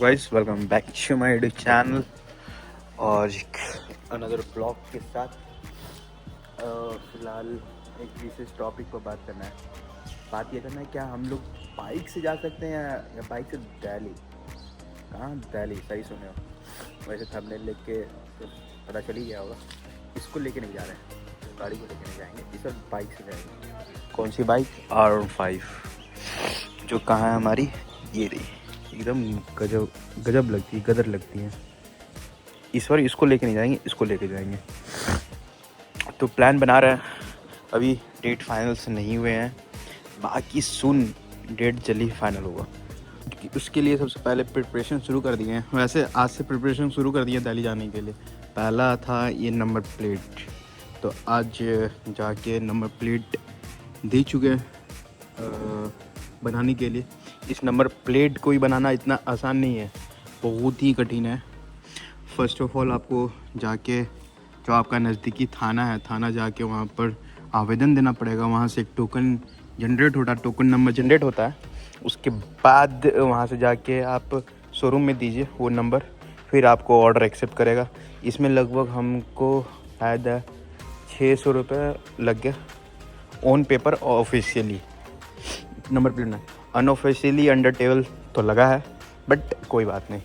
Guys welcome back to my YouTube channel और एक another blog के साथ फिलहाल एक विशेष टॉपिक पर बात करना है। बात ये करना है क्या हम लोग बाइक से जा सकते हैं या बाइक से दिल्ली। कहाँ दिल्ली, सही सुने हो। वैसे थंबनेल लिख के तो पता चल ही गया होगा। इसको लेके नहीं जा रहे हैं, गाड़ी को लेके नहीं जाएंगे, इस वक्त बाइक से जाएंगे। कौन सी बाइक? R15 जो कहाँ है हमारी, ये रही। एकदम गजब गजब लगती है, गदर लगती है। इस बार इसको लेके नहीं जाएंगे, इसको लेके जाएंगे। तो प्लान बना रहे हैं, अभी डेट फाइनल से नहीं हुए हैं, बाकी सुन डेट जल्दी फाइनल होगा। उसके लिए सबसे पहले प्रिपरेशन शुरू कर दिए हैं। वैसे आज से प्रिपरेशन शुरू कर दिए दिल्ली जाने के लिए। पहला था ये नंबर प्लेट, तो आज जाके नंबर प्लेट दे चुके हैं बनाने के लिए। इस नंबर प्लेट को ही बनाना इतना आसान नहीं है, बहुत ही कठिन है। फर्स्ट ऑफ ऑल आपको जाके जो आपका नज़दीकी थाना है, थाना जाके वहाँ पर आवेदन देना पड़ेगा। वहाँ से एक टोकन जनरेट होता है, टोकन नंबर जनरेट होता है। उसके बाद वहाँ से जाके आप शोरूम में दीजिए वो नंबर, फिर आपको ऑर्डर एक्सेप्ट करेगा। इसमें लगभग हमको शायद 600 रुपये लग गया on paper. Officially number plate ना, अनऑफिशियली अंडर टेबल तो लगा है, बट कोई बात नहीं।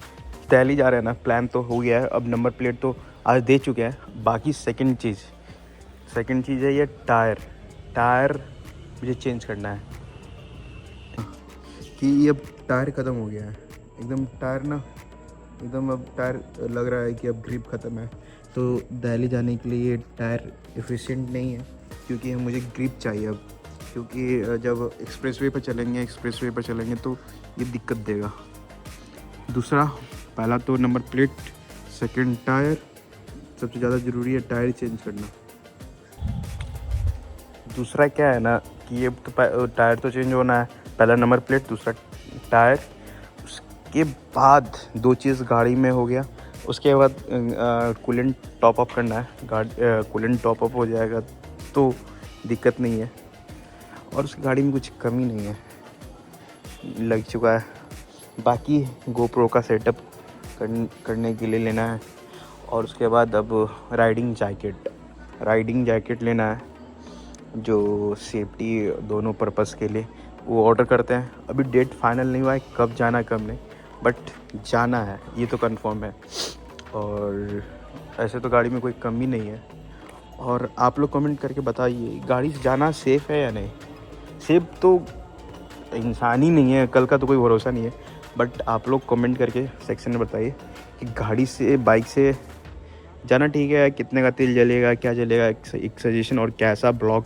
दिल्ली जा रहे हैं ना, प्लान तो हो गया है। अब नंबर प्लेट तो आज दे चुके हैं। बाकी सेकंड चीज़ है ये टायर मुझे चेंज करना है कि अब टायर ख़त्म हो गया है एकदम। टायर ना एकदम, अब टायर लग रहा है कि अब ग्रिप ख़त्म है। तो दिल्ली जाने के लिए ये टायर एफिशिएंट नहीं है, क्योंकि मुझे ग्रिप चाहिए अब। क्योंकि जब एक्सप्रेसवे पर चलेंगे तो ये दिक्कत देगा। दूसरा, पहला तो नंबर प्लेट, सेकंड टायर, सबसे ज़्यादा ज़रूरी है टायर चेंज करना। दूसरा क्या है ना कि ये तो टायर तो चेंज होना है, पहला नंबर प्लेट, दूसरा टायर। उसके बाद दो चीज़ गाड़ी में हो गया। उसके बाद कूलेंट टॉप अप करना है। कूलेंट टॉप अप हो जाएगा तो दिक्कत नहीं है, और उस गाड़ी में कुछ कमी नहीं है, लग चुका है। बाकी गोप्रो का सेटअप करने के लिए लेना है। और उसके बाद अब राइडिंग जैकेट लेना है, जो सेफ्टी दोनों पर्पस के लिए, वो ऑर्डर करते हैं। अभी डेट फाइनल नहीं हुआ है कब जाना कब नहीं, बट जाना है ये तो कंफर्म है। और ऐसे तो गाड़ी में कोई कमी नहीं है। और आप लोग कमेंट करके बताइए, गाड़ी से जाना सेफ़ है या नहीं। सेफ तो इंसान ही नहीं है, कल का तो कोई भरोसा नहीं है। बट आप लोग कमेंट करके सेक्शन में बताइए कि गाड़ी से बाइक से जाना ठीक है, कितने का तेल जलेगा, क्या जलेगा, एक सजेशन। और कैसा ब्लॉग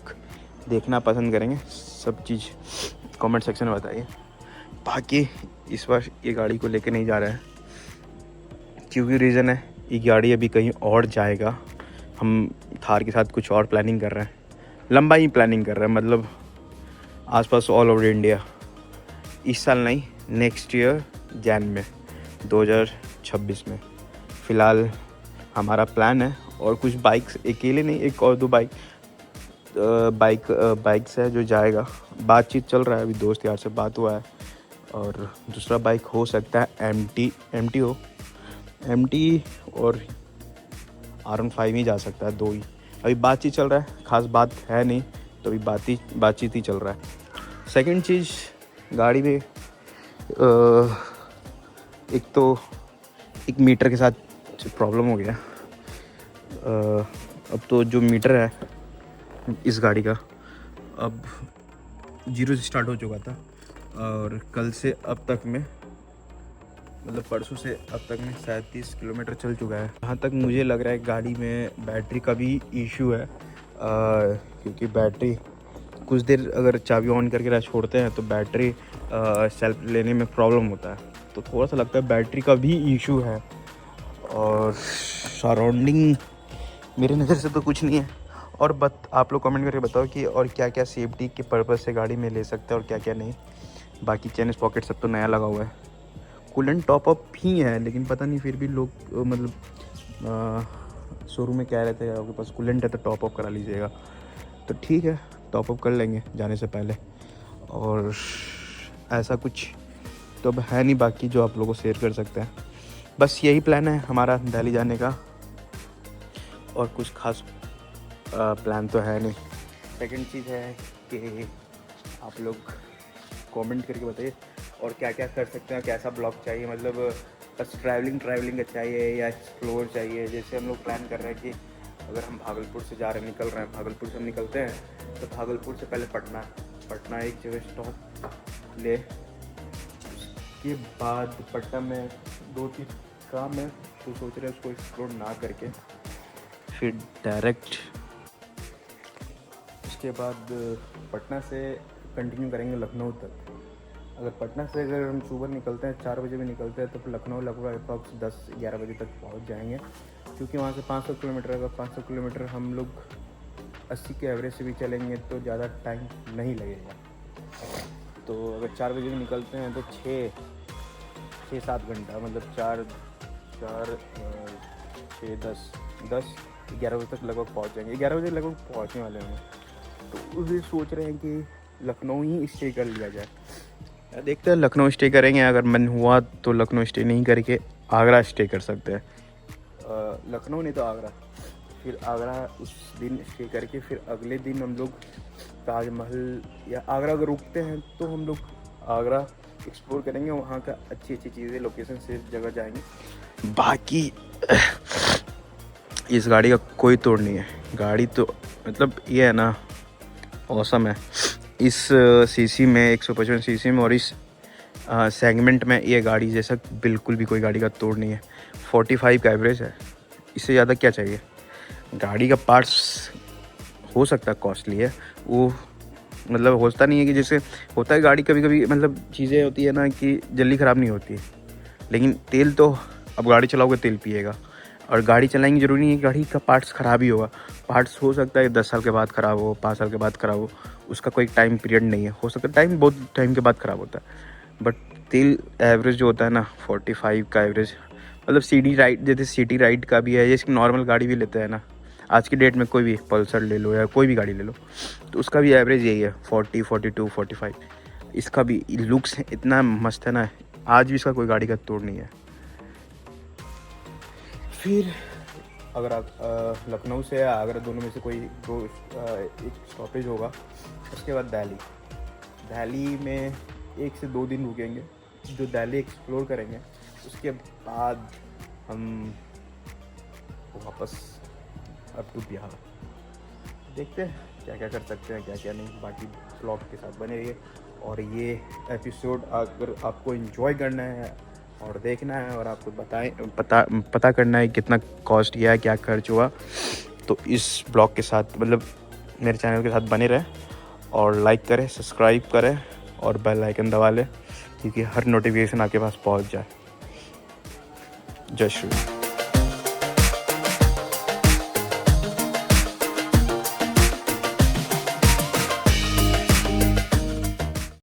देखना पसंद करेंगे, सब चीज़ कमेंट सेक्शन में बताइए। बाकी इस बार ये गाड़ी को लेके नहीं जा रहे हैं, क्योंकि रीज़न है ये गाड़ी अभी कहीं और जाएगा। हम थार के साथ कुछ और प्लानिंग कर रहे हैं, लंबा ही प्लानिंग कर रहे हैं, मतलब आसपास ऑल ओवर इंडिया। इस साल नहीं, नेक्स्ट ईयर जैन में 2026 में। फ़िलहाल हमारा प्लान है। और कुछ बाइक्स, अकेले नहीं, एक और दो बाइक्स है जो जाएगा। बातचीत चल रहा है, अभी दोस्त यार से बात हुआ है। और दूसरा बाइक हो सकता है MT और R15 ही जा सकता है, दो ही। अभी बातचीत चल रहा है, ख़ास बात है नहीं, तो अभी बातचीत ही चल रहा है। सेकंड चीज़, गाड़ी में एक तो एक मीटर के साथ प्रॉब्लम हो गया। अब तो जो मीटर है इस गाड़ी का, अब 0 से स्टार्ट हो चुका था, और कल से अब तक में, मतलब परसों से अब तक में 37 किलोमीटर चल चुका है। जहाँ तक मुझे लग रहा है गाड़ी में बैटरी का भी इशू है, क्योंकि बैटरी कुछ देर अगर चाबी ऑन करके छोड़ते हैं तो बैटरी सेल्फ लेने में प्रॉब्लम होता है। तो थोड़ा सा लगता है बैटरी का भी इशू है। और सराउंडिंग मेरी नज़र से तो कुछ नहीं है। और आप लोग कमेंट करके बताओ कि और क्या क्या सेफ्टी के पर्पज़ से गाड़ी में ले सकते हैं और क्या क्या नहीं। बाकी चेन पॉकेट सब तो नया लगा हुआ है। कूलेंट टॉप अप ही है, लेकिन पता नहीं फिर भी लोग मतलब शोरूम में कह रहे थे आपके पास कूलेंट है तो टॉप अप करा लीजिएगा। तो ठीक है, टॉप अप कर लेंगे जाने से पहले। और ऐसा कुछ तो अब है नहीं बाकी जो आप लोगों को शेयर कर सकते हैं। बस यही प्लान है हमारा दिल्ली जाने का, और कुछ खास प्लान तो है नहीं। सेकंड चीज़ है कि आप लोग कमेंट करके बताइए और क्या क्या कर सकते हैं, कैसा ब्लॉग चाहिए, मतलब बस ट्रैवलिंग चाहिए या एक्सप्लोर चाहिए। जैसे हम लोग प्लान कर रहे हैं कि अगर हम भागलपुर से निकल रहे हैं, भागलपुर से हम निकलते हैं तो भागलपुर से पहले पटना एक जगह स्टॉप ले, उसके बाद पटना में 2-3 काम है तो सोच रहे हैं उसको एक्सप्लोर ना करके फिर डायरेक्ट उसके बाद पटना से कंटिन्यू करेंगे लखनऊ तक। अगर पटना से अगर हम सुबह निकलते हैं 4 बजे में निकलते हैं तो फिर लखनऊ लगभग अप्रॉक्स 10-11 बजे तक पहुंच जाएंगे, क्योंकि वहाँ से 500 किलोमीटर, अगर 500 किलोमीटर हम लोग 80 के एवरेज से भी चलेंगे तो ज़्यादा टाइम नहीं लगेगा। तो अगर 4 बजे में निकलते हैं तो 6-7 घंटा, मतलब 11 बजे तक लगभग पहुँच जाएंगे। 11 बजे लगभग पहुँचने वाले हैं, तो उसे सोच रहे हैं कि लखनऊ ही स्टे कर लिया जाए। देखते हैं लखनऊ स्टे करेंगे, अगर मन हुआ तो लखनऊ स्टे नहीं करके आगरा स्टे कर सकते हैं। लखनऊ नहीं तो आगरा, फिर आगरा उस दिन स्टे करके फिर अगले दिन हम लोग ताजमहल या आगरा अगर रुकते हैं तो हम लोग आगरा एक्सप्लोर करेंगे, वहाँ का अच्छी चीज़ें लोकेशन से जगह जाएंगे। बाकी इस गाड़ी का कोई तोड़ नहीं है, गाड़ी तो मतलब ये है ना औसम है। इस सीसी में 155 सीसी में और इस सेगमेंट में ये गाड़ी जैसा बिल्कुल भी कोई गाड़ी का तोड़ नहीं है। 45 का एवरेज है, इससे ज़्यादा क्या चाहिए। गाड़ी का पार्ट्स हो सकता है कॉस्टली है, वो मतलब होता नहीं है कि जैसे होता है गाड़ी कभी कभी मतलब चीज़ें होती है ना कि जल्दी ख़राब नहीं होती, लेकिन तेल तो अब गाड़ी चलाओगे तेल पिएगा, और गाड़ी चलाएंगे ज़रूरी नहीं है गाड़ी का पार्ट्स ख़राब ही होगा। पार्ट्स हो सकता है 10 साल के बाद ख़राब हो, 5 साल के बाद ख़राब हो, उसका कोई टाइम पीरियड नहीं है। हो सकता है टाइम बहुत टाइम के बाद ख़राब होता है, बट तेल एवरेज जो होता है ना 45 का एवरेज, मतलब सिटी राइड का भी है, जैसे नॉर्मल गाड़ी भी लेते हैं ना आज की डेट में, कोई भी पल्सर ले लो या कोई भी गाड़ी ले लो तो उसका भी एवरेज यही है 40, 42, 45। इसका भी लुक्स इतना मस्त है ना, आज भी इसका कोई गाड़ी का तोड़ नहीं है। फिर अगर आप लखनऊ से या आगरा दोनों में से कोई एक स्टॉपेज होगा, उसके बाद दिल्ली में 1 से 2 दिन रुकेंगे, जो दिल्ली एक्सप्लोर करेंगे। उसके बाद हम वापस अप टू बिहार। देखते हैं क्या क्या कर सकते हैं, क्या क्या नहीं। बाकी ब्लॉग के साथ बने रहिए, और ये एपिसोड अगर आपको एंजॉय करना है और देखना है और आपको पता करना है कितना कॉस्ट किया है, क्या खर्च हुआ, तो इस ब्लॉग के साथ मतलब मेरे चैनल के साथ बने रहें और लाइक करें, सब्सक्राइब करें और बेल आइकन दबा लें, क्योंकि हर नोटिफिकेशन आपके पास पहुंच जाए। जय श्री राम।